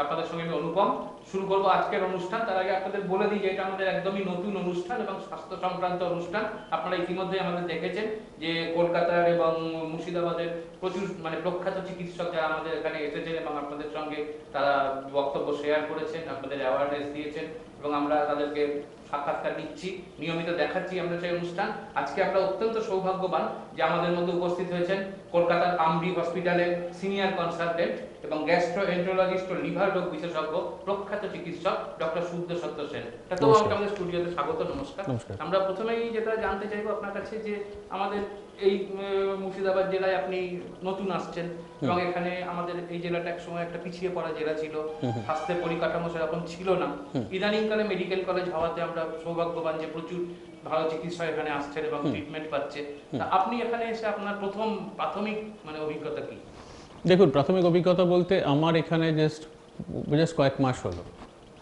আপনাদের সঙ্গে আমি অনুপম। শুরু করব আজকের অনুষ্ঠান। তার আগে আপনাদের বলে দিই যে এটা আমাদের একদমই নতুন অনুষ্ঠান এবং স্বাস্থ্য সংক্রান্ত অনুষ্ঠান। আপনারা ইতিমধ্যে আমাদের দেখেছেন যে কলকাতার এবং মুর্শিদাবাদের প্রচুর প্রখ্যাত চিকিৎসক যারা আমাদের এখানে এসেছেন এবং আপনাদের সঙ্গে তারা বক্তব্য শেয়ার করেছেন, আপনাদের অ্যাওয়ারনেস দিয়েছেন এবং আমরা তাদেরকে সাক্ষাৎকার নিচ্ছি, নিয়মিত দেখাচ্ছি আমরা সেই অনুষ্ঠান। আজকে আমরা অত্যন্ত সৌভাগ্যবান যে আমাদের মধ্যে উপস্থিত হয়েছেন কলকাতার আমরি হসপিটালের সিনিয়র কনসালটেন্ট এবং গ্যাস্ট্রোএন্টারোলজিস্ট ও লিভার রোগ বিশেষজ্ঞ প্রখ্যাত চিকিৎসক ডক্টর শুদ্ধ সত্য সেন। তো আমাদের স্টুডিওতে স্বাগত, নমস্কার। আমরা প্রথমেই যেটা জানতে চাইবো আপনার কাছে যে আমাদের এই মুর্শিদাবাদ জেলায় আপনি নতুন আসছেন এবং এখানে আমাদের এই জেলাটা এক সময় একটা পিছিয়ে পড়া জেলা ছিল, স্বাস্থ্যের পরিকাঠামো সেরকম ছিল না। ইদানিংকালে মেডিকেল কলেজ হওয়াতে আমরা সৌভাগ্যবান যে প্রচুর ভালো চিকিৎসা এখানে আসছেন এবং ট্রিটমেন্ট পাচ্ছে। আপনি এখানে এসে আপনার প্রথম প্রাথমিক অভিজ্ঞতা কি? দেখুন, প্রাথমিক অভিজ্ঞতা বলতে আমার এখানে জাস্ট কয়েক মাস হলো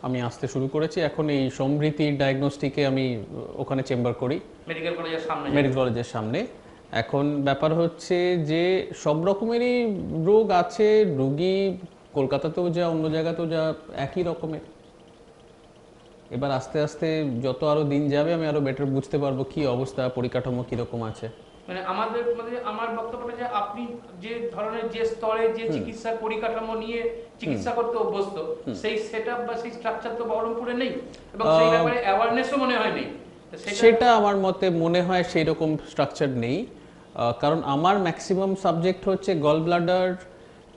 আমি আসতে শুরু করেছি। এখন এই সমৃদ্ধি ডায়াগনস্টিকে আমি ওখানে চেম্বার করি মেডিকেল কলেজের সামনে। এখন ব্যাপার হচ্ছে যে সব রকমেরই রোগ আছে, রোগী কলকাতাতেও যা অন্য জায়গাতেও যা একই রকমের। এবার আস্তে আস্তে যত আরো দিন যাবে আমি আরো বেটার বুঝতে পারবো কি অবস্থা, পরিকাঠামো কিরকম আছে। আমার বক্তব্যটা যে আপনি যে ধরনের যে স্তরে যে চিকিৎসার পরিকাঠামো নিয়ে চিকিৎসা করতে অভ্যস্ত সেই সেটআপ বা সেই স্ট্রাকচার তো বহরমপুরে নেই এবং সেই ব্যাপারে অ্যাওয়ারনেসও মনে হয় নেই। সেটা আমার মতে মনে হয় সেই রকম স্ট্রাকচার নেই, কারণ আমার ম্যাক্সিমাম সাবজেক্ট হচ্ছে গল ব্লাডার,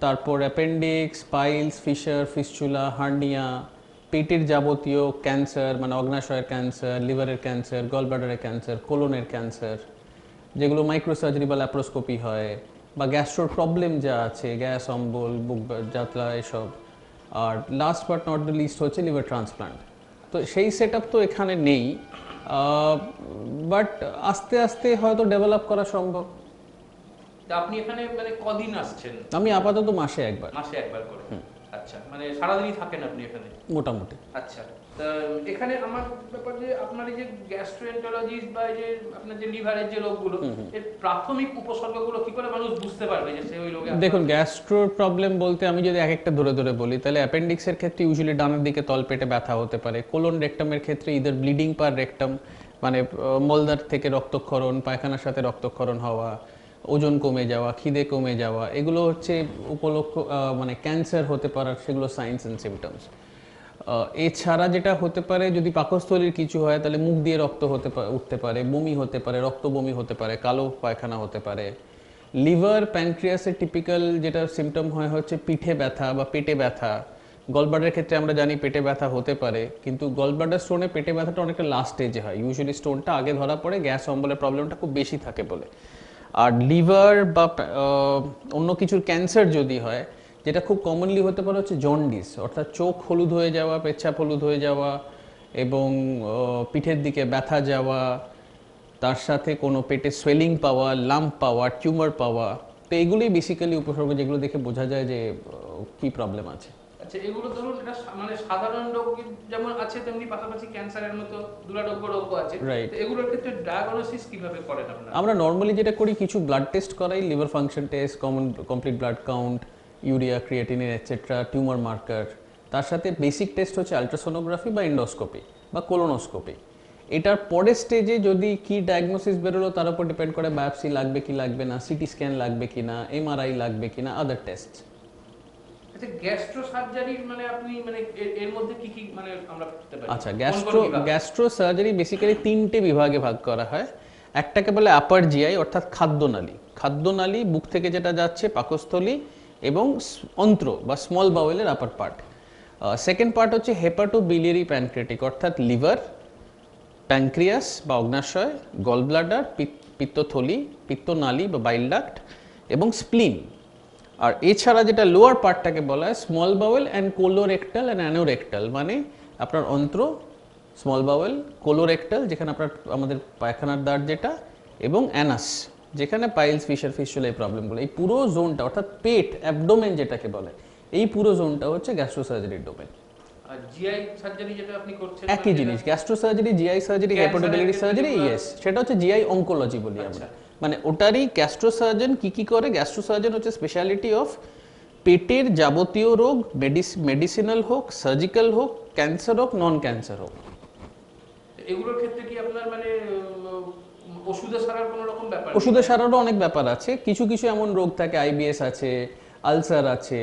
তারপর appendix, piles, fissure, fistula, hernia, পেটের যাবতীয় ক্যান্সার মানে অগ্নাশয়ের ক্যান্সার, লিভারের ক্যান্সার, গল ব্লাডারের ক্যান্সার, কোলনের ক্যান্সার, যেগুলো মাইক্রোসার্জারি বা ল্যাপ্রোস্কোপি হয়, বা গ্যাস্ট্রোর প্রবলেম যা আছে, গ্যাস অম্বল, বুক যাত্রা, এসব। আর last but not the least হচ্ছে লিভার ট্রান্সপ্লান্ট। তো সেই সেট আপ তো এখানে নেই, বাট আস্তে আস্তে হয়তো ডেভেলপ করা সম্ভব। আপনি এখানে কদিন আসছেন? আমি আপাতত মাসে একবার করে। আচ্ছা, সারাদিনই থাকেন আপনি এখানে মোটামুটি? আচ্ছা, তো এখানে আমার ব্যাপার যে আপনার এই যে গ্যাস্ট্রোএন্টারোলজিস্ট বা এই যে আপনার যে লিভারের যে রোগগুলো, এর প্রাথমিক উপসর্গগুলো কি করে মানুষ বুঝতে পারবে যে সে ওই রোগে? দেখুন, গ্যাস্ট্রোর প্রবলেম বলতে আমি যদি এক একটা ধরে ধরে বলি, তাহলে অ্যাপেন্ডিক্সের ক্ষেত্রে ইউজুয়ালি ডানের দিকে তলপেটে ব্যথা হতে পারে। কোলন রেকটামের ক্ষেত্রে ইদার ব্লিডিং পার রেকটাম, মলদার থেকে রক্তক্ষরণ, পায়খানার সাথে রক্তক্ষরণ হওয়া, ওজন কমে যাওয়া, খিদে কমে যাওয়া, এগুলো হচ্ছে উপলক্ষ ক্যান্সার হতে পারার সেগুলো সাইন্স অ্যান্ড সিমটমস। এছাড়া যেটা হতে পারে, যদি পাকস্থলীর কিছু হয় তাহলে মুখ দিয়ে রক্ত উঠতে পারে, বমি হতে পারে, রক্ত বমি হতে পারে, কালো পায়খানা হতে পারে। লিভার প্যানক্রিয়াসের টিপিক্যাল যেটা সিমটম হয় হচ্ছে পিঠে ব্যথা বা পেটে ব্যথা। গলব্লাডারের ক্ষেত্রে আমরা জানি পেটে ব্যথা হতে পারে, কিন্তু গলব্লাডার স্টোনে পেটে ব্যথাটা অনেকটা লাস্ট স্টেজে হয়। ইউজুয়ালি স্টোনটা আগে ধরা পড়ে গ্যাস অম্বলের প্রবলেমটা খুব বেশি থাকে বলে। আর লিভার বা অন্য কিছুর ক্যান্সার যদি হয়, যেটা খুব কমনলি হতে পারে হচ্ছে জন্ডিস, অর্থাৎ চোখ হলুদ হয়ে যাওয়া, পেচ্ছাপ হলুদ হয়ে যাওয়া এবং পিঠের দিকে ব্যথা যাওয়া, তার সাথে কোনো পেটে সোয়েলিং পাওয়া, লাম্প পাওয়া, টিউমার পাওয়া। তো এগুলোই বেসিক্যালি উপসর্গ, যেগুলো দেখে বোঝা যায় যে কি প্রবলেম আছে। আচ্ছা, এগুলো ধরুন এটা সাধারণ রোগ যেমন আছে তেমনি পাশাপাশি ক্যান্সারের মতো দুরারোগ্য রোগও আছে। তো এগুলোর ক্ষেত্রে ডায়াগনোসিস কিভাবে করেন আপনারা? আমরা নরমালি যেটা করি, কিছু ব্লাড টেস্ট করাই, liver function test, complete blood count, urea, creatinine etcetera, tumour marker. তার সাথে বেসিক টেস্ট হচ্ছে আলট্রাসোনোগ্রাফি বা এন্ডোস্কোপি বা কোলোনোস্কোপি। এটার পরের স্টেজে যদি কি ডায়াগনোসিস বেরোলো তার উপর ডিপেন্ড করে বায়োপসি লাগবে কি লাগবে না, সিটি স্ক্যান লাগবে কি না, এমআরআই লাগবে কি না, আদার টেস্ট। আচ্ছা, গ্যাস্ট্রো সার্জারি আপনি এর মধ্যে কি কি আমরা করতে পারি? আচ্ছা, গ্যাস্ট্রো সার্জারি বেসিক্যালি তিনটে বিভাগে ভাগ করা হয়। একটাকে বলে আপার জিআই, অর্থাৎ খাদ্যনালী বুক থেকে যেটা যাচ্ছে পাকস্থলী এবং অন্ত্র বা স্মল বাউলের আপার পার্ট। সেকেন্ড পার্ট হচ্ছে হেপাটোবিলিয়ারি প্যানক্রিয়াটিক, অর্থাৎ লিভার, প্যানক্রিয়াস বা অগ্নাশয়, গল ব্লাডার, পিত্তথলি, পিত্তনালী বা বাইল ডাক্ট এবং স্প্লিন। আর এছাড়া যেটা লোয়ার পার্টটাকে বলা হয় small Baul and colorectal and anorectal, আপনার অন্ত্র, স্মল বাউল, কোলোরেক্টাল যেখানে আমাদের পায়খানার দ্বার যেটা, এবং অ্যানাস যেখানে পাইলস, ফিশার, ফিস্চুলা এই প্রবলেমগুলো। এই পুরো জোনটা অর্থাৎ পেট, অ্যাবডোমেন যেটাকে বলে, এই পুরো জোনটা হচ্ছে গ্যাস্ট্রো সার্জারির ডোমেন। আর জিআই সার্জারি যেটা আপনি করছেন একই জিনিস, gastro surgery, GI surgery, hepatobiliary surgery, yes, সেটা হচ্ছে জিআই অঙ্কোলজি বলি আমরা। ওটারই গ্যাস্ট্রো সার্জন কি করে, গ্যাস্ট্রো সার্জন হচ্ছে স্পেশালিটি অফ পেটের যাবতীয় রোগ, মেডিসিনাল হোক, সার্জিক্যাল হোক, ক্যান্সার হোক, নন ক্যান্সার হোক। এগুলোর ক্ষেত্রে কি আপনার মানে ওষুধে সারার কোনো রকম ব্যাপার? ওষুধে সারারও অনেক ব্যাপার আছে। কিছু কিছু এমন রোগ থাকে, আইবিএস আছে, আলসার আছে,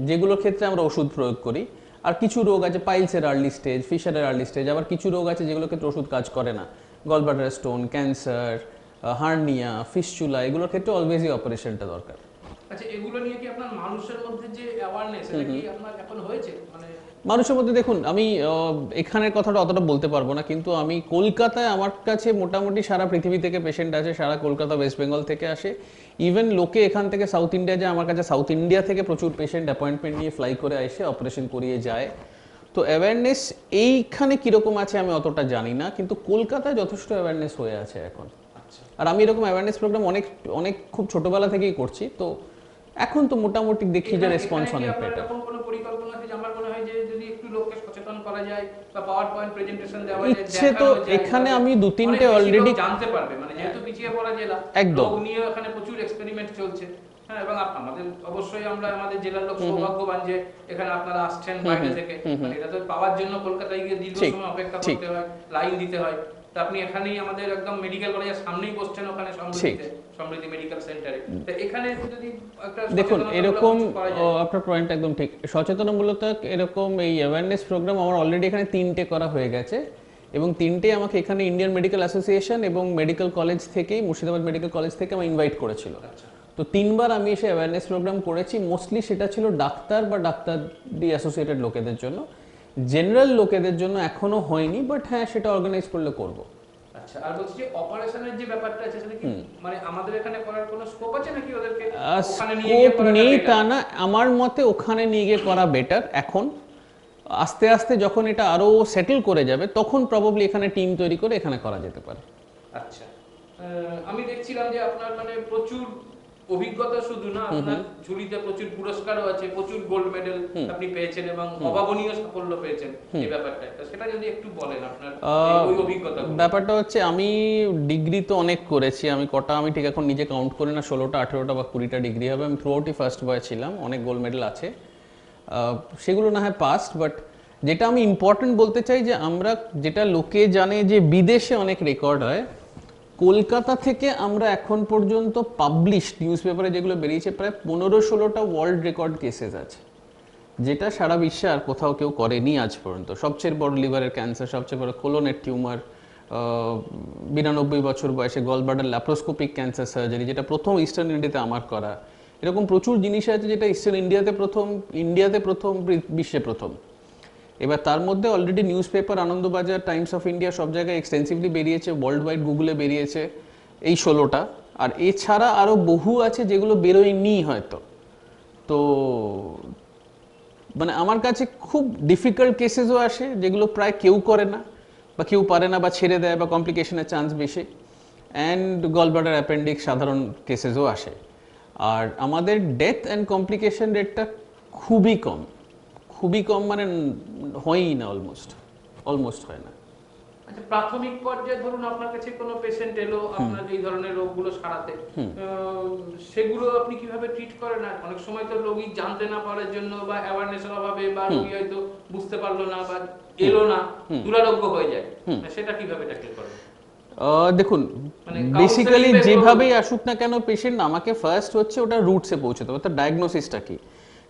যেগুলোর ক্ষেত্রে আমরা ওষুধ প্রয়োগ করি। আর কিছু রোগ আছে পাইলসের আর্লি স্টেজ, ফিশারের আর্লি স্টেজ। আবার কিছু রোগ আছে যেগুলোর ক্ষেত্রে ওষুধ কাজ করে না, gallbladder stone, cancer, hernia, fistula, এগুলোর ক্ষেত্রে অলওয়েজই অপারেশনটা দরকার। আচ্ছা, এগুলো নিয়ে কি আপনার মানুষের মধ্যে যে অ্যাওয়ারনেস, এটা কি আপনার এখন হয়েছে? মানে মানুষের মধ্যে দেখুন, আমি এখানের কথাটা অতটা বলতে পারবো না, কিন্তু আমি কলকাতায়, আমার কাছে মোটামুটি সারা পৃথিবী থেকে পেশেন্ট আছে, সারা কলকাতা ওয়েস্ট বেঙ্গল থেকে আসে। ইভেন লোকে এখান থেকে সাউথ ইন্ডিয়া যায়, আমার কাছে সাউথ ইন্ডিয়া থেকে প্রচুর পেশেন্ট অ্যাপয়েন্টমেন্ট নিয়ে ফ্লাই করে এসে অপারেশন করিয়ে যায়। তো অ্যাওয়ারনেস এইখানে কীরকম আছে আমি অতটা জানি না, কিন্তু কলকাতায় যথেষ্ট অ্যাওয়ারনেস হয়ে আছে এখন। আর আমি এরকম অ্যাওয়ারনেস প্রোগ্রাম অনেক অনেক খুব ছোটবেলা থেকেই করছি, তো এখন তো মোটামুটি দেখি যে রেসপন্স অনেক বেটার। এরকম কোনো পরিকল্পনা আছে? আমার মনে হয় যে যদি একটু লোককে সচেতন করা যায় বা পাওয়ার পয়েন্ট প্রেজেন্টেশন দেওয়া যায়, ইচ্ছে তো এখানে আমি 2-3টে অলরেডি জানতে পারবে, মানে যেহেতু পিছিয়ে পড়া জেলা, একদম লোক নিয়ে এখানে প্রচুর এক্সপেরিমেন্ট চলছে। হ্যাঁ, এবং আমাদের অবশ্যই আমরা আমাদের জেলার লোক সৌভাগ্যবান যে এখানে আপনারা আসছেন বাইরে থেকে। মানে এটা তো পাওয়ার জন্য কলকাতায় গিয়ে দীর্ঘ সময় অপেক্ষা করতে হয়, লাইন দিতে হয়। তো আপনি এখানেই আমাদের একদম মেডিকেল কলেজের সামনেই বসছেন, ওখানে সমৃদ্ধি মেডিকেল সেন্টারে। তো এখানে যদি একটা দেখুন এরকম, আপনার পয়েন্ট একদম ঠিক, সচেতনমূলক এরকম এই অ্যাওয়ারনেস প্রোগ্রাম আমার অলরেডি এখানে 3টে করা হয়ে গেছে, এবং 3টে আমাকে এখানে ইন্ডিয়ান মেডিকেল অ্যাসোসিয়েশন এবং মেডিকেল কলেজ থেকেই, মুর্শিদাবাদ মেডিকেল কলেজ থেকে আমার ইনভাইট করেছিল। তো 3বার আমি এসে অ্যাওয়ারনেস প্রোগ্রাম করেছি। মোস্টলি সেটা ছিল ডাক্তার বা ডাক্তার দি অ্যাসোসিয়েটেড লোকেদের জন্য, জেনারেল লোকেদের জন্য এখনো হয়নি, বাট হ্যাঁ সেটা অর্গানাইজ করলে করব। আচ্ছা, আর বলছি যে অপারেশনের যে ব্যাপারটা আছে সেটা কি মানে আমাদের এখানে করার কোনো স্কোপ আছে নাকি ওদেরকে ওখানে নিয়ে গিয়ে করা নেই বেটার? তা না, আমার মতে ওখানে নিয়ে গিয়ে করা বেটার। এখন আস্তে আস্তে যখন এটা আরো সেটেল করে যাবে, তখন প্রবাবলি এখানে টিম তৈরি করে এখানে করা যেতে পারে। আচ্ছা, আমি দেখছিলাম যে আপনার মানে প্রচুর অভিজ্ঞতা শুধু না, আপনার ঝুলিতে প্রচুর পুরস্কারও আছে, প্রচুর গোল্ড মেডেল আপনি পেয়েছেন এবং অভাবনীয় সাফল্য পেয়েছেন এই ব্যাপারটা, সেটা যদি একটু বলেন আপনার ওই অভিজ্ঞতা। ব্যাপারটা হচ্ছে, আমি ডিগ্রি তো অনেক করেছি, আমি কটা আমি ঠিক এখন নিজে কাউন্ট করি না, 16টা 18টা বা 20টা ডিগ্রি হবে। আমি থ্রু আউটই ফার্স্ট বয় ছিলাম, অনেক গোল্ড মেডেল আছে, সেগুলো না হয় পাস্ট। বাট যেটা আমি ইম্পর্টেন্ট বলতে চাই, যে আমরা যেটা লোকে জানে যে বিদেশে অনেক রেকর্ড হয়, কলকাতা থেকে আমরা এখন পর্যন্ত পাবলিশ নিউজ পেপারে যেগুলো বেরিয়েছে, প্রায় 15-16টা ওয়ার্ল্ড রেকর্ড কেসেস আছে, যেটা সারা বিশ্বে আর কোথাও কেউ করেনি আজ পর্যন্ত। সবচেয়ে বড় লিভারের ক্যান্সার, সবচেয়ে বড় কোলনের টিউমার, 92 বছর বয়সে গলব্লাডার ল্যাপ্রোস্কোপিক ক্যান্সার সার্জারি, যেটা প্রথম ইস্টার্ন ইন্ডিয়াতে আমার করা। এরকম প্রচুর জিনিস আছে যেটা ইস্টার্ন ইন্ডিয়াতে প্রথম, ইন্ডিয়াতে প্রথম, বিশ্বে প্রথম। এবার তার মধ্যে already news paper, Anandabazar, Times of India, সব জায়গায় এক্সটেন্সিভলি বেরিয়েছে, ওয়ার্ল্ড ওয়াইড গুগলে বেরিয়েছে এই 16টা। আর এছাড়া আরও বহু আছে যেগুলো বেরোয়নি হয়তো। তো মানে আমার কাছে খুব ডিফিকাল্ট কেসেসও আসে, যেগুলো প্রায় কেউ করে না বা কেউ পারে না বা ছেড়ে দেয় বা কমপ্লিকেশনের চান্স বেশি। অ্যান্ড গলব্লাডার অ্যাপেন্ডিক্স সাধারণ কেসেসও আসে। আর আমাদের ডেথ অ্যান্ড কমপ্লিকেশন রেটটা খুবই কম, খুবই কম, মানে হয়ই না, অলমোস্ট হয় না। আচ্ছা, প্রাথমিক পর্যায়ে ধরুন আপনার কাছে কোনো পেশেন্ট এলো আপনার এই ধরনের রোগগুলো সারাতে, সেগুলো আপনি কিভাবে ট্রিট করেন? আর অনেক সময় তো রোগী জানতে না পারার জন্য বা অ্যাওয়ারনেসের অভাবে বা রোগী হয়তো বুঝতে পারলো না বা এলো না, দুরারোগ্য হয়ে যায়, সেটা কিভাবে ট্যাকেল করেন? দেখুন, বেসিক্যালি যেভাবেই আসুক না কেন পেশেন্ট, আমাকে ফার্স্ট হচ্ছে ওটা রুটসে পৌঁছতে হবে, অর্থাৎ ডায়াগনোসিসটা কি।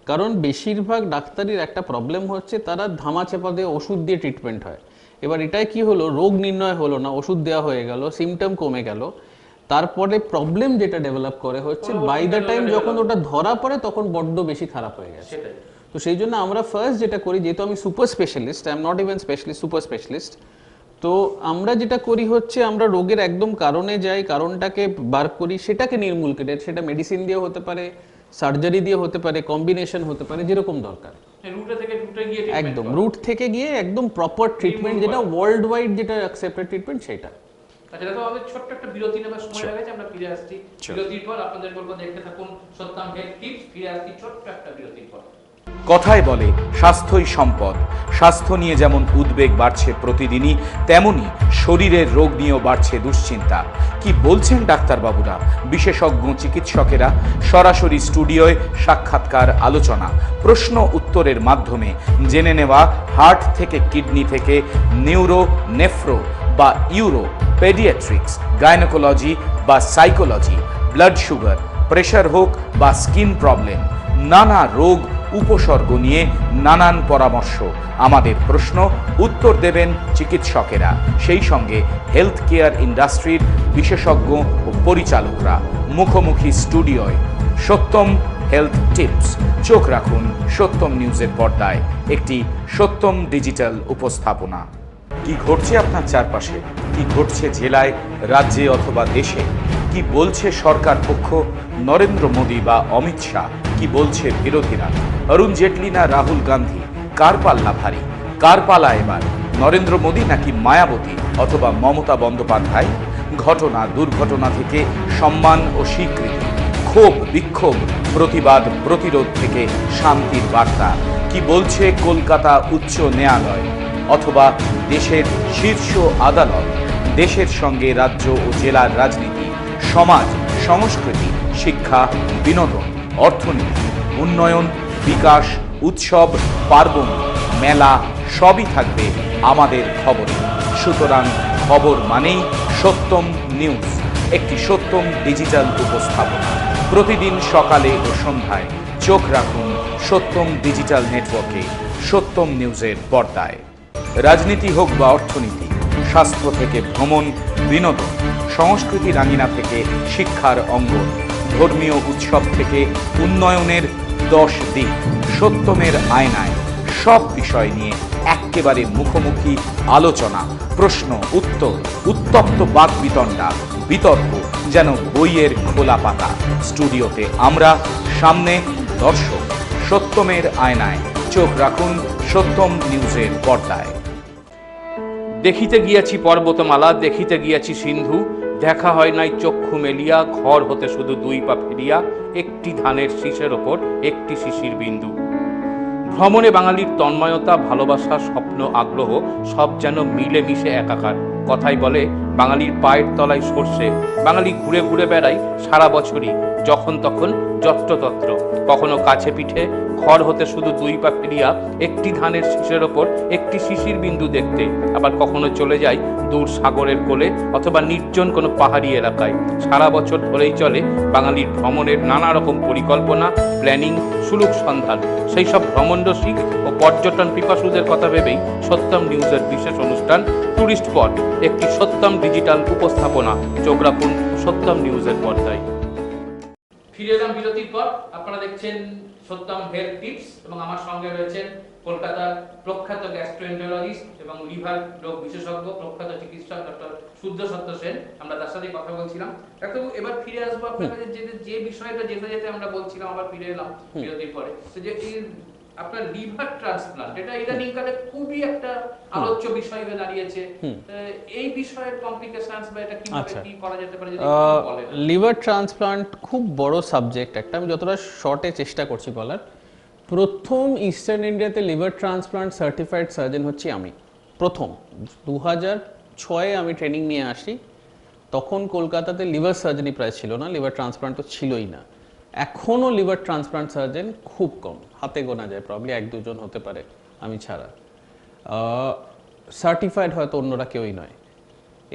কারণ বেশিরভাগ ডাক্তারির একটা প্রবলেম হচ্ছে, তারা ধামাচাপা দিয়ে ওষুধ দিয়ে ট্রিটমেন্ট হয়। এবার এটাই কি হলো, রোগ নির্ণয় হলো না, ওষুধ দেওয়া হয়ে গেল, সিমটম কমে গেল, তারপরে প্রবলেম যেটা ডেভেলপ করে হচ্ছে, বাই দ্য টাইম যখন ওটা ধরা পড়ে তখন বড্ড বেশি খারাপ হয়ে গেছে। তো সেই জন্য আমরা ফার্স্ট যেটা করি, যেহেতু আমি super specialist, I am not even specialist, super specialist, তো আমরা যেটা করি হচ্ছে, আমরা রোগের একদম কারণে যাই, কারণটাকে বার করি, সেটাকে নির্মূল করে, সেটা মেডিসিন দিয়ে হতে পারে, সার্জারি দিয়ে হতে পারে, কম্বিনেশন হতে পারে, যেরকম দরকার। একদম রুট থেকে গিয়ে একদম প্রপার ট্রিটমেন্ট, যেটা ওয়ার্ল্ড ওয়াইড যেটা অ্যাকসেপ্টেড ট্রিটমেন্ট, সেটা। আচ্ছা, দেখো আমাদের ছোট্ট একটা বিরতি নেবার সময় হয়েছে, আমরা ফিরে আসছি বিরতির পর। আপনাদের বলবো দেখতে থাকুন সত্যাম হেলথ টিপস, ফিরে আসছি ছোট্ট একটা বিরতির পর। কথায় বলে স্বাস্থ্যই সম্পদ। স্বাস্থ্য নিয়ে যেমন উদ্বেগ বাড়ছে প্রতিদিনই, তেমনি শরীরের রোগ নিয়েও বাড়ছে দুশ্চিন্তা। কি বলছেন ডাক্তারবাবুরা, বিশেষজ্ঞ চিকিৎসকেরা? সরাসরি স্টুডিওয় সাক্ষাৎকার, আলোচনা, প্রশ্ন উত্তরের মাধ্যমে জেনে নেওয়া হার্ট থেকে কিডনি থেকে নিউরো, নেফ্রো বা ইউরো, পেডিয়াট্রিক্স, গাইনোকোলজি বা সাইকোলজি, ব্লাড সুগার, প্রেশার হোক বা স্কিন প্রবলেম, নানা রোগ উপসর্গ নিয়ে নানান পরামর্শ। আমাদের প্রশ্ন উত্তর দেবেন চিকিৎসকেরা, সেই সঙ্গে হেলথ কেয়ার ইন্ডাস্ট্রির বিশেষজ্ঞ ও পরিচালকরা। মুখোমুখি স্টুডিওয় সত্যম হেলথ টিপস। চোখ রাখুন সত্যম নিউজের পর্দায়, একটি সত্যম ডিজিটাল উপস্থাপনা। কি ঘটছে আপনার চারপাশে, কি ঘটছে জেলায়, রাজ্যে অথবা দেশে? কি বলছে সরকার পক্ষ, নরেন্দ্র মোদী বা অমিত শাহ? কি বলছে বিরোধীরা? অরুণ জেটলি না রাহুল গান্ধী? কার পাল্লা ভারী? কার পালা এবার, নরেন্দ্র মোদী নাকি মায়াবতী অথবা মমতা বন্দ্যোপাধ্যায়? ঘটনা দুর্ঘটনা থেকে সম্মান ও স্বীকৃতি, ক্ষোভ বিক্ষোভ, প্রতিবাদ প্রতিরোধ থেকে শান্তির বার্তা। কি বলছে কলকাতা উচ্চ ন্যায়ালয় অথবা দেশের শীর্ষ আদালত? দেশের সঙ্গে রাজ্য ও জেলার রাজনীতি, সমাজ, সংস্কৃতি, শিক্ষা, বিনোদন, অর্থনীতি, উন্নয়ন, বিকাশ, উৎসব, পার্বণ, মেলা সবই থাকবে আমাদের খবরে। সুতরাং খবর মানেই সত্যম নিউজ, একটি সত্যম ডিজিটাল উপস্থাপনা। প্রতিদিন সকালে ও সন্ধ্যায় চোখ রাখুন সত্যম ডিজিটাল নেটওয়ার্কে, সত্যম নিউজের পর্দায়। রাজনীতি হোক বা অর্থনীতি, স্বাস্থ্য থেকে ভ্রমণ, বিনোদন, সংস্কৃতি রাঙিনা থেকে শিক্ষার অঙ্গন, ধর্মীয় উৎসব থেকে উন্নয়নের 10 দিক, সত্যমের আয়নায় সব বিষয় নিয়ে একেবারে মুখোমুখি আলোচনা, প্রশ্ন উত্তর, উত্তপ্ত বাক বিতণ্ডা, বিতর্ক যেন বইয়ের খোলা পাতা। স্টুডিওতে আমরা, সামনে দর্শক। সত্যমের আয়নায় চোখ রাখুন সত্যম নিউজের পর্দায়। দেখিতে গিয়াছি পর্বতমালা, দেখিতে গিয়াছি সিন্ধু, দেখা হয় নাই চক্ষু মেলিয়া, ঘর হতে শুধু 2 পা ফিরিয়া, একটি ধানের শীষের ওপর একটি শিশির বিন্দু। ভ্রমণে বাঙালির তন্ময়তা, ভালোবাসা, স্বপ্ন, আগ্রহ সব যেন মিলে মিশে একাকার। কথাই বলে বাঙালির পায়ের তলায় সর্ষে। বাঙালি ঘুরে ঘুরে বেড়ায় সারা বছরই, যখন তখন যত্রতত্র। কখনো কাছে পিঠে, ঘর হতে শুধু 2 পা ফিরিয়া, একটি ধানের শীষের ওপর একটি শিশির বিন্দু দেখতে। আবার কখনো চলে যায় দূর সাগরের কোলে অথবা নির্জন কোনো পাহাড়ি এলাকায়। সারা বছর ধরেই চলে বাঙালির ভ্রমণের নানা রকম পরিকল্পনা, প্ল্যানিং, সুলুক সন্ধান। সেই সব ভ্রমণ রসিক ও পর্যটন পিপাসুদের কথা ভেবেই সত্যম নিউজের বিশেষ অনুষ্ঠান টুরিস্ট স্পট, একটি সত্যম ডিজিটাল উপস্থাপনা। চোখ রাখুন সত্যম নিউজের পর্দায়। ফিরে এলাম বিরতির পর। আপনারা দেখছেন সত্যম হেলথ টিপস এবং আমার সঙ্গে রয়েছেন কলকাতার প্রখ্যাত গ্যাস্ট্রোএন্টারোলজিস্ট এবং লিভার রোগ বিশেষজ্ঞ, প্রখ্যাত চিকিৎসক ডক্টর শুদ্ধ সত্য সেন। আমরা তার সাথে কথা বলছিলাম। ডাক্তারবাবু, এবার ফিরে আসবো আপনার কাছে, যে বিষয়টা যেতে যেতে আমরা বলছিলাম, আবার ফিরে এলাম বিরতির পরে, যে এই আপনার লিভার ট্রান্সপ্লান্ট, এটা ইদানিং কালে খুবই একটা আলোচ্য বিষয় হয়ে দাঁড়িয়েছে। এই বিষয়ের কমপ্লিকেশনস বা এটা কিভাবে কি করা যেতে পারে যদি একটু বলেন। লিভার ট্রান্সপ্লান্ট খুব বড় সাবজেক্ট একটা, আমি যতটা শর্টে চেষ্টা করছি বলার। প্রথম ইস্টার্ন ইন্ডিয়াতে লিভার ট্রান্সপ্লান্ট সার্টিফাইড সার্জন হচ্ছি আমি। প্রথম 2006-এ আমি ট্রেনিং নিয়ে আসি। তখন কলকাতাতে লিভার সার্জারি প্রায় ছিল না, লিভার ট্রান্সপ্লান্ট তো ছিলই না। এখনও লিভার ট্রান্সপ্লান্ট সার্জন খুব কম, হাতে গোনা যায়, প্রবলি 1-2 জন হতে পারে আমি ছাড়া। সার্টিফাইড হয়তো অন্যরা কেউই নয়।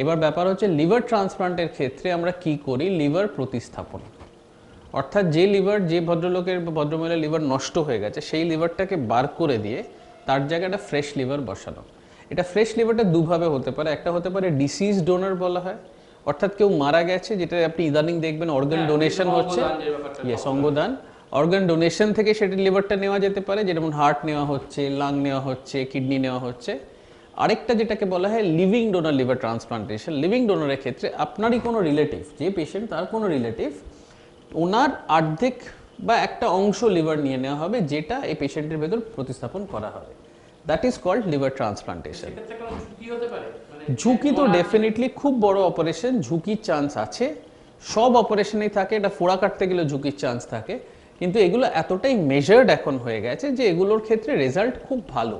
এবার ব্যাপার হচ্ছে লিভার ট্রান্সপ্লান্টের ক্ষেত্রে আমরা কি করি, লিভার প্রতিস্থাপন। অর্থাৎ যে লিভার, যে ভদ্রলোকের বা ভদ্রমহিলার লিভার নষ্ট হয়ে গেছে, সেই লিভারটাকে বার করে দিয়ে তার জায়গায় একটা ফ্রেশ লিভার বসানো। এটা ফ্রেশ লিভারটা দুভাবে হতে পারে। একটা হতে পারে ডিসিজ ডোনার বলা হয়, অর্থাৎ কেউ মারা গেছে, যেটা আপনি ইদানিং দেখবেন অর্গান ডোনেশন হচ্ছে, অঙ্গদান। অর্গান ডোনেশন থেকে সেটা লিভারটা নেওয়া যেতে পারে, যেমন হার্ট নেওয়া হচ্ছে, লাং নেওয়া হচ্ছে, কিডনি নেওয়া হচ্ছে। আরেকটা যেটাকে বলা হয় living donor liver transplantation. Living ডোনারের ক্ষেত্রে আপনারই কোনো রিলেটিভ, যে পেশেন্ট তার কোনো রিলেটিভ, ওনার অর্ধেক বা একটা অংশ লিভার নিয়ে নেওয়া হবে, যেটা এই পেশেন্টের ভেতর প্রতিস্থাপন করা হবে। That is called liver transplantation. ঝুঁকি তো ডেফিনেটলি, খুব বড় অপারেশন, ঝুঁকির চান্স আছে। সব অপারেশনেই থাকে, এটা ফোড়া কাটতে গেলে ঝুঁকির চান্স থাকে, কিন্তু এগুলো এতটাই মেজার্ড এখন হয়ে গেছে যে এগুলোর ক্ষেত্রে রেজাল্ট খুব ভালো।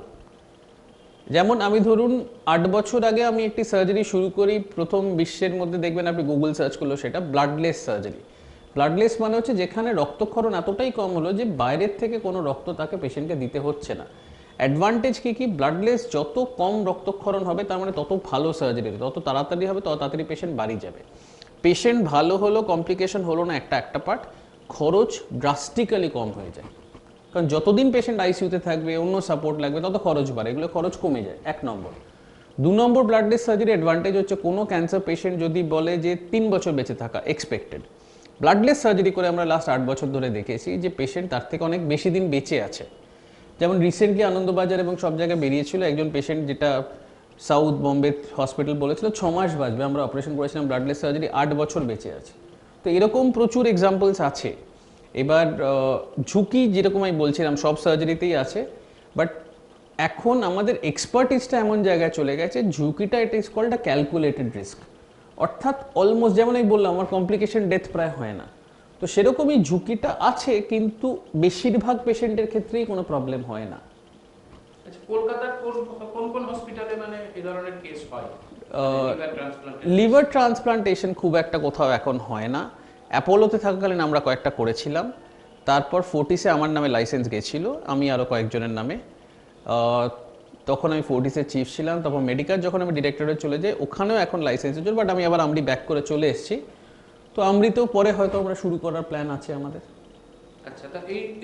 যেমন আমি ধরুন 8 বছর আগে আমি একটি সার্জারি শুরু করি, প্রথম বিশ্বের মধ্যে দেখবেন আপনি গুগল সার্চ করলো সেটা ব্লাডলেস সার্জারি। ব্লাডলেস মানে হচ্ছে যেখানে রক্তক্ষরণ এতটাই কম হলো যে বাইরের থেকে কোনো রক্ত তাকে পেশেন্টকে দিতে হচ্ছে না। অ্যাডভান্টেজ কি ব্লাডলেস যত কম রক্তক্ষরণ হবে তার মানে তত ভালো সার্জারি হবে, তত তাড়াতাড়ি হবে, তত তাড়াতাড়ি পেশেন্ট বাড়ি যাবে। পেশেন্ট ভালো হলো, কমপ্লিকেশন হলো না একটা পার্ট, খরচ ড্রাস্টিক্যালি কম হয়ে যায়। কারণ যতদিন পেশেন্ট আইসিইউতে থাকবে, অন্য সাপোর্ট লাগবে, তত খরচ বাড়ে, এগুলো খরচ কমে যায় 1 নম্বর। 2 নম্বর ব্লাডলেস সার্জারি অ্যাডভান্টেজ হচ্ছে কোনো ক্যান্সার পেশেন্ট যদি বলে যে 3 বছর বেঁচে থাকা এক্সপেক্টেড, ব্লাডলেস সার্জারি করে আমরা লাস্ট 8 বছর ধরে দেখেছি যে পেশেন্ট তার থেকে অনেক বেশি দিন বেঁচে আছে। যেমন রিসেন্টলি আনন্দবাজার এবং সব জায়গায় বেরিয়েছিল একজন পেশেন্ট, যেটা সাউথ বম্বে হসপিটাল বলেছিল 6 মাস বাঁচবে, আমরা অপারেশন করেছিলাম ব্লাডলেস সার্জারি 8 বছর বেঁচে আছে। তো এরকম প্রচুর এক্সাম্পলস আছে। এবার ঝুঁকি যেরকম আমি বলছিলাম সব সার্জারিতেই আছে, বাট এখন আমাদের এক্সপার্টিসটা এমন জায়গায় চলে গেছে, ঝুঁকিটা it is called a calculated risk. অর্থাৎ অলমোস্ট যেমন আমি বললাম আমার কমপ্লিকেশন ডেথ প্রায় হয় না, তো সেরকমই ঝুঁকিটা আছে, কিন্তু বেশিরভাগ পেশেন্টের ক্ষেত্রেই কোনো প্রবলেম হয় না। আচ্ছা, কলকাতার কোন কোন হসপিটালে মানে এই ধরনের কেস হয়? লিভার ট্রান্সপ্লান্টেশন খুব একটা কোথাও এখন হয় না। অ্যাপোলোতে থাকাকালীন আমরা কয়েকটা করেছিলাম, তারপর ফোর্টিসে আমার নামে লাইসেন্স গেছিলো, আমি আরও কয়েকজনের নামে। তখন আমি ফোর্টিসের চিফ ছিলাম, তখন মেডিকেল যখন আমি ডিরেক্টরে চলে যাই ওখানেও এখন লাইসেন্সের জন্য, বাট আমি আবার আমরি ব্যাক করে চলে এসেছি। তো আমরিতেও পরে হয়তো আমরা শুরু করার প্ল্যান আছে আমাদের। আচ্ছা, তা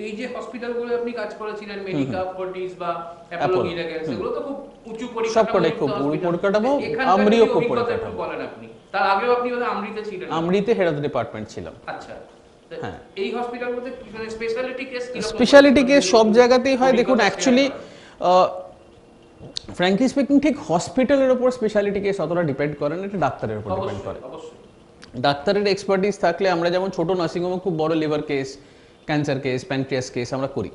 এই যে হসপিটালগুলো আপনি কাজ করেছিলেন, মেডিকা, ফোর্টিস বা অ্যাপোলো গিরাগেল, সেগুলো তো খুব উঁচু পরিকাঠামো, সবকটাই খুব পরিকাঠামো, আমরিও খুব পরিকাঠামো। বলেন আপনি, তার আগেও আপনি আমরিতে ছিলেন? আমরিতে হেড অফ দ্য ডিপার্টমেন্ট ছিলাম। আচ্ছা, হ্যাঁ, এই হসপিটালগুলোতে মানে স্পেশালিটি কেস কি? স্পেশালিটি কেস সব জায়গাতেই হয়। দেখুন অ্যাকচুয়ালি ফ্র্যাঙ্কলি স্পিকিং ঠিক হসপিটালের উপর স্পেশালিটি কেস অতটা ডিপেন্ড করে না, এটা ডাক্তারের উপর ডিপেন্ড করে। ডাক্তারের এক্সপার্টিস থাকলে আমরা যেমন ছোট নার্সিংহোমে খুব বড় liver case, cancer case, pancreas case আমরা করি,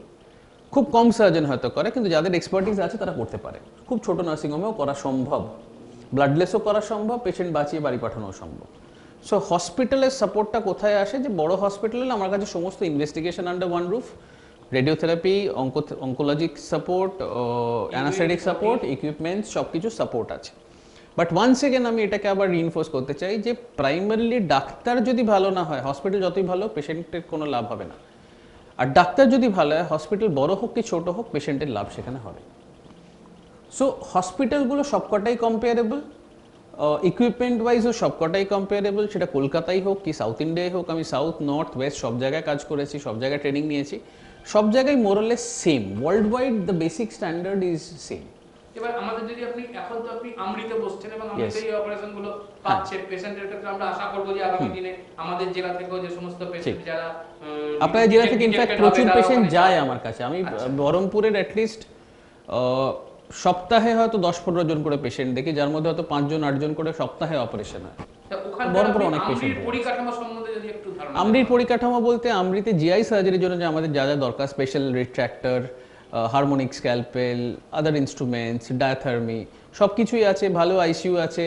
খুব কম সার্জন হয়তো করে, কিন্তু যাদের এক্সপার্টিস আছে তারা করতে পারে। খুব ছোট নার্সিংহোমেও করা সম্ভব, ব্লাডলেসও করা সম্ভব, পেশেন্ট বাঁচিয়ে বাড়ি পাঠানো সম্ভব। সো হসপিটালের সাপোর্টটা কোথায় আসে, যে বড় হসপিটালে আমার কাছে সমস্ত investigation under one roof, radiotherapy, oncologic support, anaesthetic support, equipments, সব কিছু সাপোর্ট আছে। বাট ওয়ান্স এগেন আমি এটাকে আবার রিইনফোর্স করতে চাই যে প্রাইমারিলি ডাক্তার যদি ভালো না হয়, হসপিটাল যতই ভালো, পেশেন্টের কোনো লাভ হবে না। আর ডাক্তার যদি ভালো হয়, হসপিটাল বড় হোক কি ছোট হোক, পেশেন্টের লাভ সেখানে হবে। সো হসপিটালগুলো সবকটাই কম্পেয়ারেবল, ইকুইপমেন্ট ওয়াইজও সবকটাই কম্পেয়ারেবল, সেটা কলকাতায় হোক কি সাউথ ইন্ডিয়ায় হোক। আমি সাউথ, নর্থ, ওয়েস্ট সব জায়গায় কাজ করেছি, সব জায়গায় ট্রেনিং নিয়েছি, সব জায়গায় more or less same, world wide the basic standard is same. এবার আমাদের যদি এখন তো আপনি আমরিতে বসছেন এবং আমরিতে এই অপারেশন গুলো পাচ্ছেন পেশেন্টের ক্ষেত্রে, আমরা আশা করব যে আগামী দিনে আমাদের জেলা থেকেও যে সমস্ত পেশেন্ট যারা আপনার জেলা থেকে ইনফ্যাক্ট প্রচুর পেশেন্ট যায় আমার কাছে। আমি বহরমপুরের অ্যাটলিস্ট সপ্তাহে হয়তো 10-15 জন করে পেশেন্ট দেখি, যার মধ্যে হয়তো 5-8 জন করে সপ্তাহে অপারেশন হয়। বহরমপুরে অনেক পেশেন্ট। পরিকাঠামো সম্বন্ধে যদি একটু ধারণা। আমরির পরিকাঠামো বলতে আমরিতে জিআই সার্জারির জন্য যে আমাদের যা যা দরকার, স্পেশাল রিট্র্যাক্টর, হারমোনিক স্ক্যালপেল, আদার ইনস্ট্রুমেন্টস, ডায়াথার্মি, সব কিছুই আছে। ভালো আইসিইউ আছে,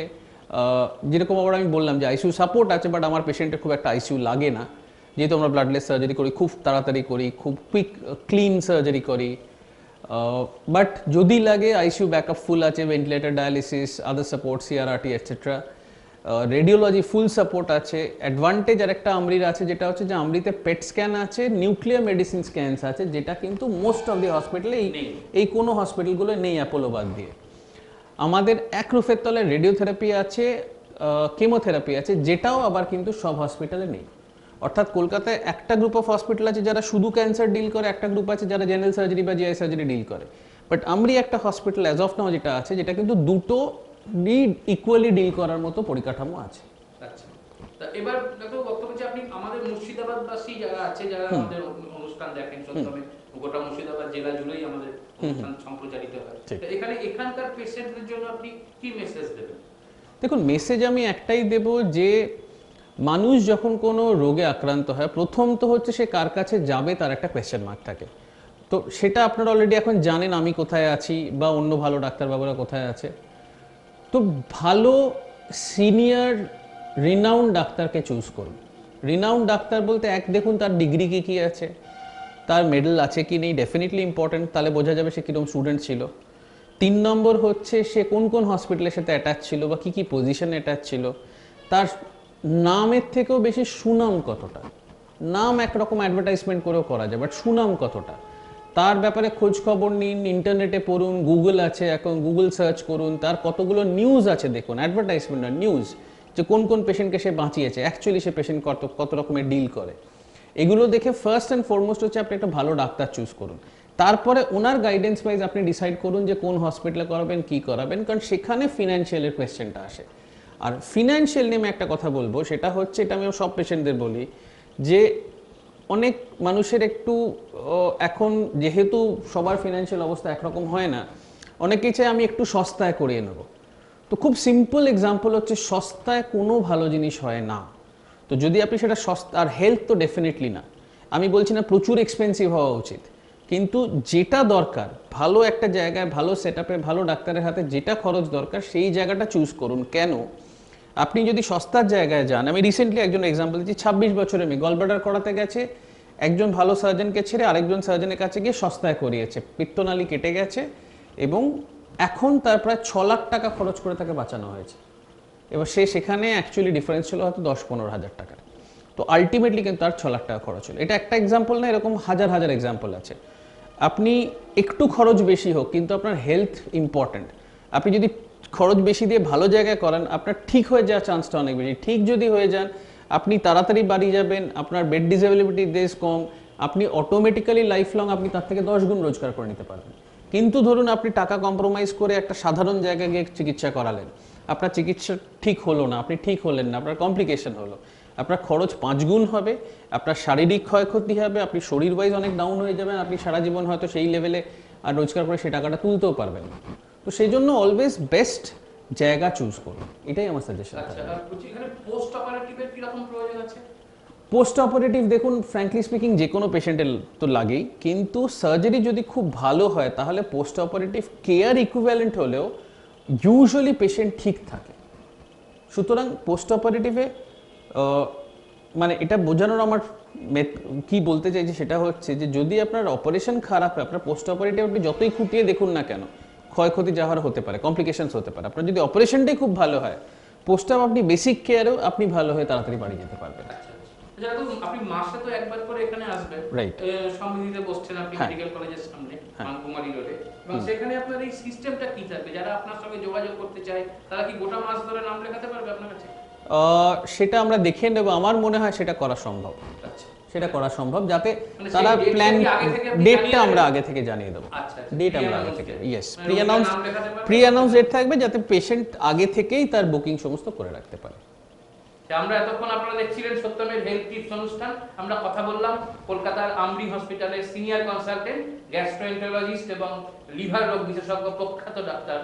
যেরকম আবার আমি বললাম যে আইসিইউ সাপোর্ট আছে, বাট আমার পেশেন্টের খুব একটা আইসিইউ লাগে না, যেহেতু আমরা ব্লাডলেস সার্জারি করি, খুব তাড়াতাড়ি করি, খুব কুইক ক্লিন সার্জারি করি। বাট যদি লাগে আইসিইউ ব্যাকআপ ফুল আছে, ventilator, dialysis, other support, CRRT etcetera, radiology full support আছে। অ্যাডভান্টেজ আর একটা আমরির আছে, যেটা হচ্ছে যে আমরিতে পেট স্ক্যান আছে, নিউক্লিয়ার মেডিসিন স্ক্যানস আছে, যেটা কিন্তু মোস্ট অফ দি হসপিটালে এই কোনো হসপিটালগুলো নেই অ্যাপোলো বাদ দিয়ে। আমাদের এক রুফের তলায় রেডিওথেরাপি আছে, কেমোথেরাপি আছে, যেটাও আবার কিন্তু সব হসপিটালে নেই। অর্থাৎ কলকাতায় একটা গ্রুপ অফ হসপিটাল আছে যারা শুধু ক্যান্সার ডিল করে, একটা গ্রুপ আছে যারা জেনারেল সার্জারি বা জিআই সার্জারি ডিল করে। বাট আমরি একটা হসপিটাল অ্যাজ অফ নাও যেটা আছে, যেটা কিন্তু দুটো ইকুয়ালি ডিল করার মতো পরিকাঠামো আছে। আচ্ছা, তা এবার দেখো বক্তব্য যে আপনি আমাদের মুর্শিদাবাদবাসী যারা আছে, যারা আমাদের অনুষ্ঠান দেখেন, সত্যি গোটা মুর্শিদাবাদ জেলা জুড়েই আমাদের অনুষ্ঠান সম্প্রচারিত হয়, তো এখানকার পেশেন্টদের জন্য আপনি কি মেসেজ দেবেন? দেখুন, মেসেজ আমি একটাই দেব যে মানুষ যখন কোনো রোগে আক্রান্ত হয়, প্রথম তো হচ্ছে সে কার কাছে যাবে তার একটা কোয়েশ্চেন মার্ক থাকে। তো সেটা আপনারা অলরেডি এখন জানেন আমি কোথায় আছি বা অন্য ভালো ডাক্তারবাবুরা কোথায় আছে। তো ভালো সিনিয়র রিনাউন্ড ডাক্তারকে চুজ করুন। রিনাউন্ড ডাক্তার বলতে দেখুন তার ডিগ্রি কি আছে, তার মেডেল আছে কি নেই, ডেফিনেটলি ইম্পর্টেন্ট, তাহলে বোঝা যাবে সে কীরকম স্টুডেন্ট ছিল। 3 নম্বর হচ্ছে সে কোন কোন হসপিটালের সাথে অ্যাটাচ ছিল বা কি কি পজিশনে অ্যাটাচ ছিল, তার নামের থেকেও বেশি সুনাম কতটা। নাম একরকম অ্যাডভার্টাইজমেন্ট করেও করা যায়, বাট সুনাম কতটা, তার ব্যাপারে খোঁজ খবর নিন, ইন্টারনেটে পড়ুন, গুগল আছে এখন, গুগল সার্চ করুন, তার কতগুলো নিউজ আছে দেখুন, অ্যাডভার্টাইজমেন্ট না নিউজ, যে কোন কোন পেশেন্টকে সে বাঁচিয়েছে, অ্যাকচুয়ালি সে পেশেন্ট কত রকমের ডিল করে। এগুলো দেখে ফার্স্ট অ্যান্ড ফরমোস্ট হচ্ছে আপনি একটা ভালো ডাক্তার চুজ করুন। তারপরে ওনার গাইডেন্স ওয়াইজ আপনি ডিসাইড করুন যে কোন হসপিটালে করাবেন, কি করাবেন, কারণ সেখানে ফিনান্সিয়ালের কোয়েশ্চেনটা আসে। আর ফিনান্সিয়াল নিয়ে একটা কথা বলবো, সেটা হচ্ছে, এটা আমি সব পেশেন্টদের বলি, যে অনেক মানুষের একটু এখন যেহেতু সবার ফিনান্সিয়াল অবস্থা একরকম হয় না, অনেকেই চায় আমি একটু সস্তায় করিয়ে নেব। তো খুব সিম্পল এক্সাম্পল হচ্ছে, সস্তায় কোনো ভালো জিনিস হয় না। তো যদি আপনি সেটা সস্তা, আর হেলথ তো ডেফিনেটলি না, আমি বলছি না প্রচুর এক্সপেন্সিভ হওয়া উচিত, কিন্তু যেটা দরকার ভালো একটা জায়গায়, ভালো সেট আপে, ভালো ডাক্তারের হাতে যেটা খরচ দরকার সেই জায়গাটা চুজ করুন। কেন, আপনি যদি সস্তার জায়গায় যান, আমি রিসেন্টলি একজন এক্সাম্পল দিচ্ছি, 26 বছরের মেয়ে গলব্লাডার করাতে গেছে, একজন ভালো সার্জনকে ছেড়ে আরেকজন সার্জনের কাছে গিয়ে সস্তায় করিয়েছে, পিত্তনালী কেটে গেছে এবং এখন তার প্রায় 6 লাখ টাকা খরচ করে তাকে বাঁচানো হয়েছে। এবার সে সেখানে অ্যাকচুয়ালি ডিফারেন্স ছিল হয়তো 10-15 হাজার টাকা, তো আলটিমেটলি কিন্তু তার 6 লাখ টাকা খরচ হলো। এটা একটা এক্সাম্পল না, এরকম হাজার হাজার এক্সাম্পল আছে। আপনি একটু খরচ বেশি হোক, কিন্তু আপনার হেলথ ইম্পর্ট্যান্ট। আপনি যদি খরচ বেশি দিয়ে ভালো জায়গায় করান, আপনার ঠিক হয়ে যাওয়ার চান্সটা অনেক বেশি। ঠিক যদি হয়ে যান, আপনি তাড়াতাড়ি বাড়ি যাবেন, আপনার বেড ডিসেবিলিটি ডেজ কম, আপনি অটোমেটিক্যালি লাইফ লং আপনি তার থেকে 10 গুণ রোজগার করে নিতে পারবেন। কিন্তু ধরুন আপনি টাকা কম্প্রোমাইজ করে একটা সাধারণ জায়গায় গিয়ে চিকিৎসা করালেন, আপনার চিকিৎসা ঠিক হলো না, আপনি ঠিক হলেন না, আপনার কমপ্লিকেশন হলো, আপনার খরচ 5 গুণ হবে, আপনার শারীরিক ক্ষয়ক্ষতি হবে, আপনি শরীর ওয়াইজ অনেক ডাউন হয়ে যাবেন, আপনি সারা জীবন হয়তো সেই লেভেলে আর রোজগার করে সেই টাকাটা তুলতেও পারবেন না। তো সেই জন্য অলওয়েজ বেস্ট জায়গা চুজ করুন, এটাই আমার সাজেশন। আচ্ছা, আর এখানে পোস্ট অপারেটিভের কি রকম প্রয়োজন আছে? পোস্ট অপারেটিভ দেখুন, ফ্র্যাঙ্কলি স্পিকিং যে কোনো পেশেন্টের তো লাগেই, কিন্তু সার্জারি যদি খুব ভালো হয় তাহলে পোস্ট অপারেটিভ কেয়ার ইকুইভ্যালেন্ট হলেও ইউজুয়ালি পেশেন্ট ঠিক থাকে। সুতরাং পোস্ট অপারেটিভে মানে এটা বোঝানোর আমার কি বলতে চাইছি সেটা হচ্ছে যে যদি আপনার অপারেশন খারাপ হয়, আপনার পোস্ট অপারেটিভ আপনি যতই খুঁটিয়ে দেখুন না কেন, ক্ষয়ক্ষতি যাওয়ার হতে পারে, কমপ্লিকেশনস হতে পারে। আপনার যদি অপারেশনটাই খুব ভালো হয়, পোস্ট অপ আপনি বেসিক কেয়ারেও আপনি ভালো হয়ে তাড়াতাড়ি বাড়ি যেতে পারবেন। আচ্ছা, আপনি মাসে তো একবার করে এখানে আসবেন, রাইট, সমৃদ্ধিতে বসছেন আপনি মেডিকেল কলেজের সামনে মানকুমারী রোডে, এবং সেখানে আপনার এই সিস্টেমটা কি থাকবে? যারা আপনার সঙ্গে যোগাযোগ করতে চায় তারা কি গোটা মাস ধরে নাম লেখাতে পারবে আপনার কাছে? সেটা আমরা দেখে নেব, আমার মনে হয় সেটা করা সম্ভব। আচ্ছা, সেটা করা সম্ভব, যাতে মানে তারা সেই প্ল্যান আগে থেকে আপনি ডেটটা জানিয়ে আমরা দেবেন? আগে থেকে জানিয়ে দেবো। আচ্ছা, ডেট আমরা আগে থেকে, ইয়েস, নাম লেখাতে পারবে? প্রি অ্যানাউন্স ডেট থাকবে, যাতে পেশেন্ট আগে থেকেই তার বুকিং সমস্ত করে রাখতে পারে। আমরা এতক্ষণ আপনারা দেখছিলেন সত্যমের হেলথ টিপস অনুষ্ঠান। আমরা কথা বললাম কলকাতার আমরি হসপিটালের সিনিয়র কনসালটেন্ট, গ্যাস্ট্রোএন্টারোলজিস্ট এবং লিভার রোগ বিশেষজ্ঞ প্রখ্যাত ডাক্তার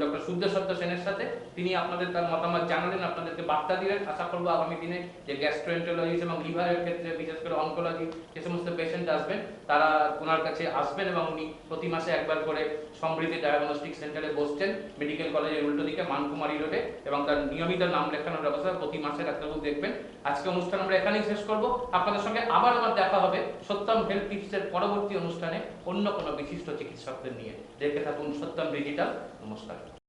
ডক্টর সূর্যসত্য সেনের সাথে। তিনি আপনাদের তার মতামত জানালেন, আপনাদেরকে বার্তা দিলেন। আশা করবো আগামী দিনে যে গ্যাস্ট্রোএন্টারোলজিস্ট এবং লিভারের ক্ষেত্রে বিশেষ করে অনকোলজি যে সমস্ত পেশেন্ট আসবেন তারা ওনার কাছে আসবেন, এবং উনি প্রতি মাসে একবার করে সমৃদ্ধি ডায়াগনস্টিক সেন্টারে বসছেন মেডিকেল কলেজের উল্টো দিকে মানকুমারী রোডে, এবং তার নিয়মিত নাম লেখানোর ব্যবস্থা প্রতি মাসে ডাক্তারবাবু দেখবেন। আজকে অনুষ্ঠান আমরা এখানেই শেষ করব। আপনাদের সঙ্গে আবার আমার দেখা হবে সত্যম হেলথ টিপসের পরবর্তী অনুষ্ঠানে অন্য কোনো বিশিষ্ট চিকিৎসকদের নিয়ে। দেখে থাকুন সত্যম ডিজিটাল। নমস্কার।